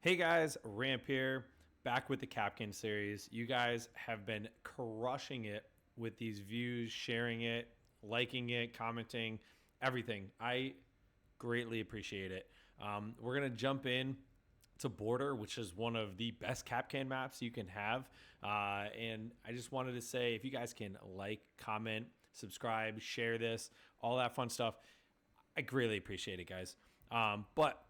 Hey guys, Ramp here, back with the Kapkan series. You guys have been crushing it with these views, sharing it, liking it, commenting, everything. I greatly appreciate it. We're going to jump in to Border, which is one of the best Kapkan maps you can have. And I just wanted to say, if you guys can like, comment, subscribe, share this, all that fun stuff, I greatly appreciate it, guys. But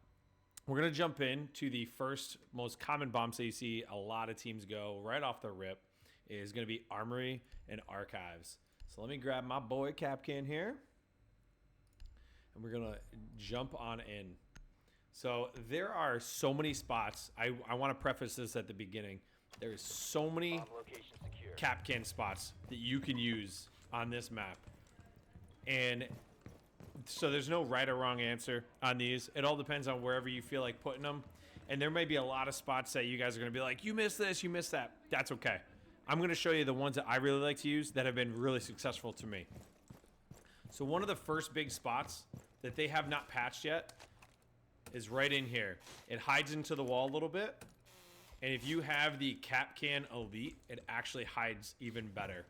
we're going to jump into the first most common bombs that you see a lot of teams go right off the rip is going to be Armory and Archives. So let me grab my boy Kapkan here, and we're going to jump on in. So there are so many spots. I want to preface this at the beginning. There is so many Kapkan spots that you can use on this map. And so there's no right or wrong answer on these. It all depends on wherever you feel like putting them. And there may be a lot of spots that you guys are going to be like, you missed this, you missed that. That's okay. I'm going to show you the ones that I really like to use that have been really successful to me. So one of the first big spots that they have not patched yet is right in here. It hides into the wall a little bit. And if you have the Kapkan Elite, it actually hides even better.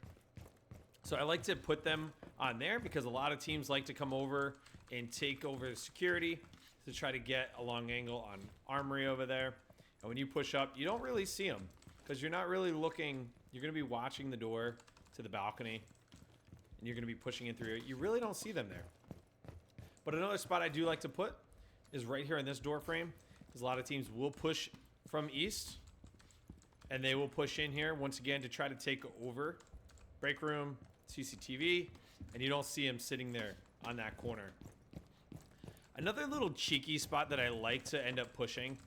So I like to put them on there because a lot of teams like to come over and take over the security to try to get a long angle on Armory over there. And when you push up, you don't really see them because you're not really looking. You're going to be watching the door to the balcony, and you're going to be pushing in through it. You really don't see them there. But another spot I do like to put is right here in this door frame, because a lot of teams will push from east, and they will push in here once again to try to take over break room, CCTV, and you don't see him sitting there on that corner. Another little cheeky spot that I like to end up pushing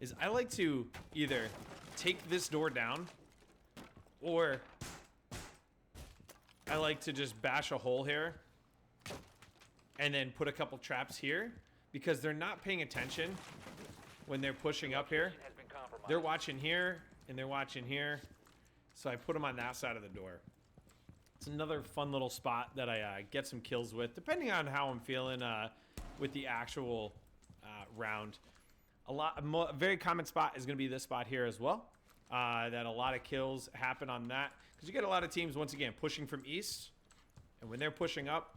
is I like to either take this door down, or I like to just bash a hole here and then put a couple traps here, because they're not paying attention when they're pushing up here. They're watching here and they're watching here. So I put them on that side of the door. It's another fun little spot that I get some kills with, depending on how I'm feeling with the actual round. A very common spot is going to be this spot here as well. That a lot of kills happen on that, because you get a lot of teams, once again, pushing from east. And when they're pushing up,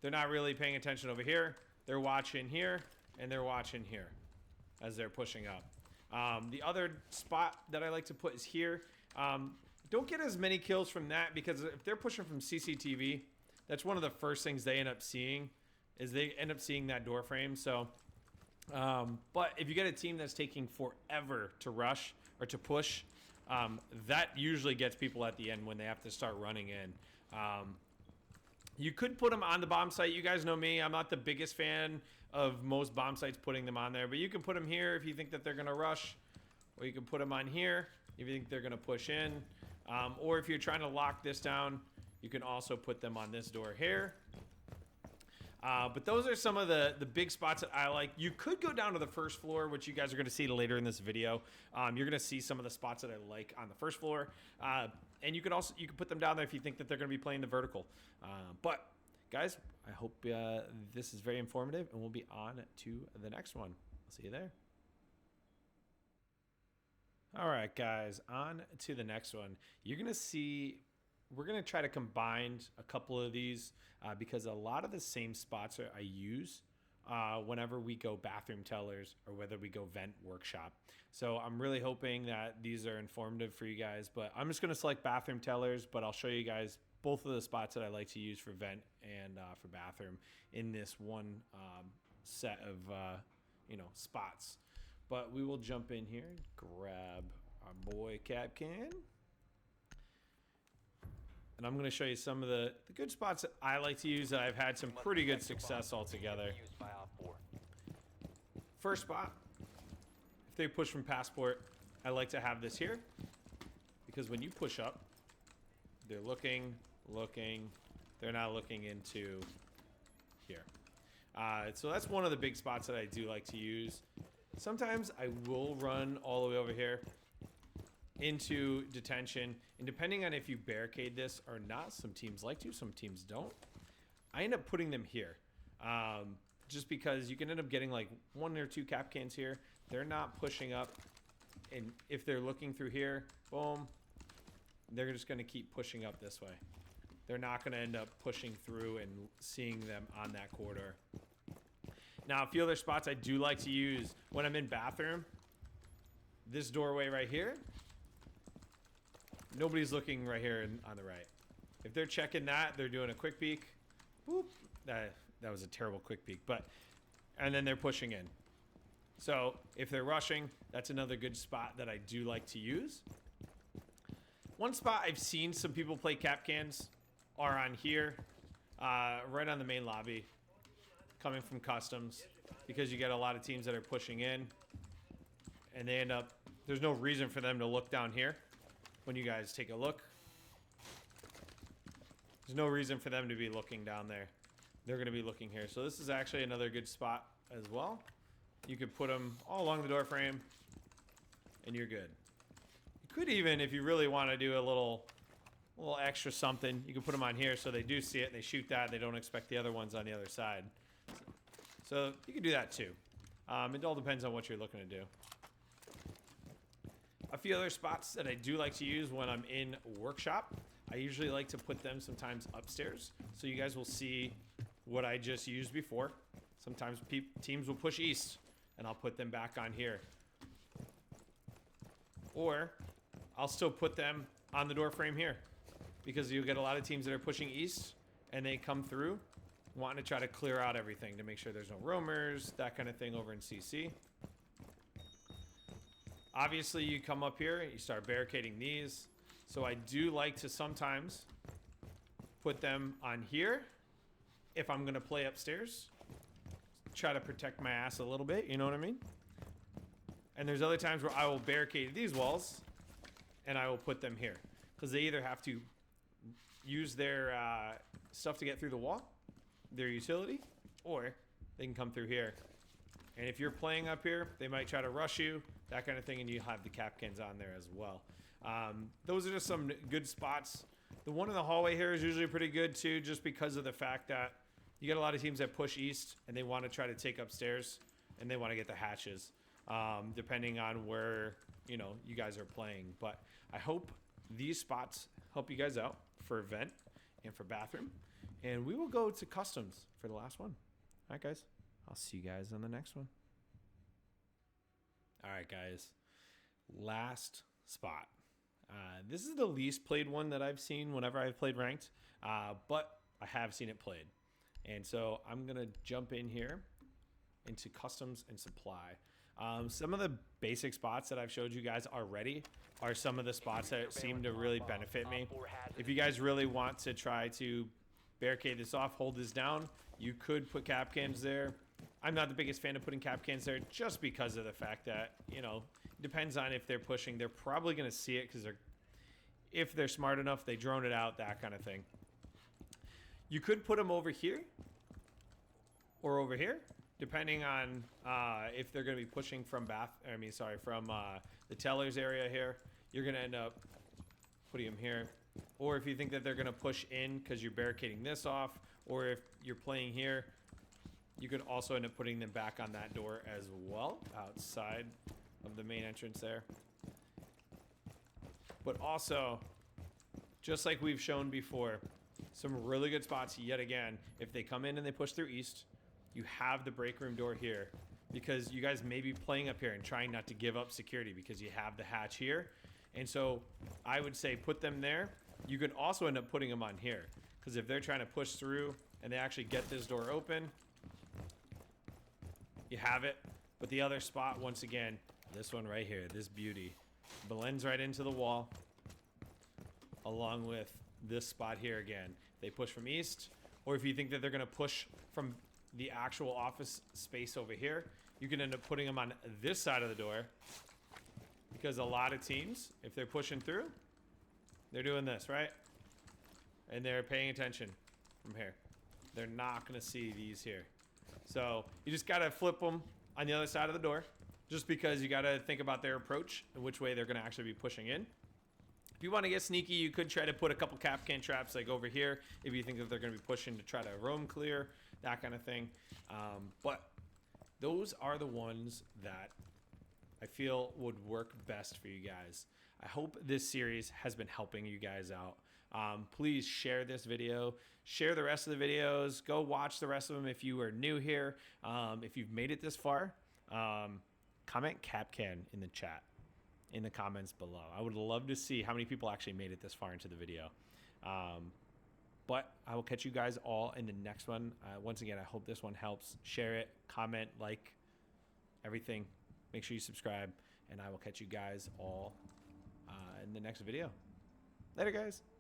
they're not really paying attention over here. They're watching here, and they're watching here as they're pushing up. The other spot that I like to put is here. Don't get as many kills from that, because if they're pushing from CCTV, that's one of the first things they end up seeing, is they end up seeing that door frame. So, but if you get a team that's taking forever to rush or to push, that usually gets people at the end when they have to start running in. You could put them on the bomb site. You guys know me. I'm not the biggest fan of most bomb sites putting them on there. But you can put them here if you think that they're going to rush. Or you can put them on here if you think they're going to push in. Or if you're trying to lock this down, you can also put them on this door here. But those are some of the big spots that I like. You could go down to the first floor, which you guys are going to see later in this video. You're going to see some of the spots that I like on the first floor. And you can put them down there if you think that they're going to be playing the vertical. But guys, I hope this is very informative, and we'll be on to the next one. I'll see you there. All right, guys, on to the next one. You're going to see, we're going to try to combine a couple of these because a lot of the same spots I use whenever we go bathroom tellers or whether we go vent workshop. So I'm really hoping that these are informative for you guys, but I'm just going to select bathroom tellers, but I'll show you guys both of the spots that I like to use for vent and for bathroom in this one set of spots. But we will jump in here, grab our boy Kapkan, and I'm going to show you some of the good spots that I like to use that I've had some pretty good success altogether. First spot, if they push from Passport, I like to have this here, because when you push up, they're looking, they're not looking into here. So that's one of the big spots that I do like to use. Sometimes I will run all the way over here into detention, and depending on if you barricade this or not, some teams like to, some teams don't. I end up putting them here. just because you can end up getting like 1 or 2 Kapkans here. They're not pushing up, and if they're looking through here, boom, they're just going to keep pushing up this way. They're not going to end up pushing through and seeing them on that corridor. Now, a few other spots I do like to use when I'm in bathroom. This doorway right here. Nobody's looking right here on the right. If they're checking that, they're doing a quick peek. Whoop. That was a terrible quick peek. And then they're pushing in. So if they're rushing, that's another good spot that I do like to use. One spot I've seen some people play Kapkans are on here, right on the main lobby, coming from customs, because you get a lot of teams that are pushing in, and they end up, there's no reason for them to look down here. When you guys take a look, there's no reason for them to be looking down there. They're going to be looking here. So this is actually another good spot as well. You could put them all along the door frame, and you're good. You could even, if you really want to do a little extra something, you can put them on here so they do see it and they shoot that. They don't expect the other ones on the other side. So you can do that too. It all depends on what you're looking to do. A few other spots that I do like to use when I'm in workshop, I usually like to put them sometimes upstairs, so you guys will see what I just used before. Sometimes teams will push east, and I'll put them back on here. Or I'll still put them on the door frame here, because you'll get a lot of teams that are pushing east, and they come through wanting to try to clear out everything to make sure there's no roamers, that kind of thing over in CC. Obviously, you come up here, you start barricading these. So I do like to sometimes put them on here if I'm going to play upstairs. Try to protect my ass a little bit, you know what I mean? And there's other times where I will barricade these walls and I will put them here, because they either have to use their stuff to get through the wall, their utility, or they can come through here. And if you're playing up here, they might try to rush you, that kind of thing, and you have the Kapkans on there as well. Those are just some good spots. The one in the hallway here is usually pretty good too, just because of the fact that you get a lot of teams that push east and they want to try to take upstairs and they want to get the hatches, depending on where you guys are playing. But I hope these spots help you guys out for vent and for bathroom, and we will go to customs for the last one. All right, guys. I'll see you guys on the next one. All right, guys. Last spot. This is the least played one that I've seen whenever I've played ranked, but I have seen it played. And so I'm going to jump in here into customs and supply. Some of the basic spots that I've showed you guys already are some of the spots that seem to really benefit me. If you guys really want to try to barricade this off, hold this down, you could put Kapkans there. I'm not the biggest fan of putting Kapkans there just because of the fact that, depends on if they're pushing. They're probably going to see it because if they're smart enough, they drone it out, that kind of thing. You could put them over here or over here, depending on if they're going to be pushing from the tellers area here. You're going to end up putting them here. Or if you think that they're going to push in because you're barricading this off, or if you're playing here, you could also end up putting them back on that door as well, outside of the main entrance there. But also, just like we've shown before, some really good spots yet again. If they come in and they push through east, you have the break room door here, because you guys may be playing up here and trying not to give up security because you have the hatch here. And so I would say put them there. You could also end up putting them on here, because if they're trying to push through and they actually get this door open, you have it. But the other spot, once again, this one right here, this beauty, blends right into the wall, along with this spot here again. They push from east, or if you think that they're going to push from the actual office space over here, you can end up putting them on this side of the door, because a lot of teams, if they're pushing through, they're doing this, right? And they're paying attention from here. They're not going to see these here. So you just got to flip them on the other side of the door, just because you got to think about their approach and which way they're going to actually be pushing in. If you want to get sneaky, you could try to put a couple Kapkan traps like over here if you think that they're going to be pushing to try to roam clear, that kind of thing. But those are the ones that I feel would work best for you guys. I hope this series has been helping you guys out. Please share this video, share the rest of the videos, go watch the rest of them if you are new here. If you've made it this far, comment Kapkan in the chat, in the comments below. I would love to see how many people actually made it this far into the video. But I will catch you guys all in the next one. Once again, I hope this one helps. Share it, comment, like, everything. Make sure you subscribe, and I will catch you guys all in the next video. Later, guys.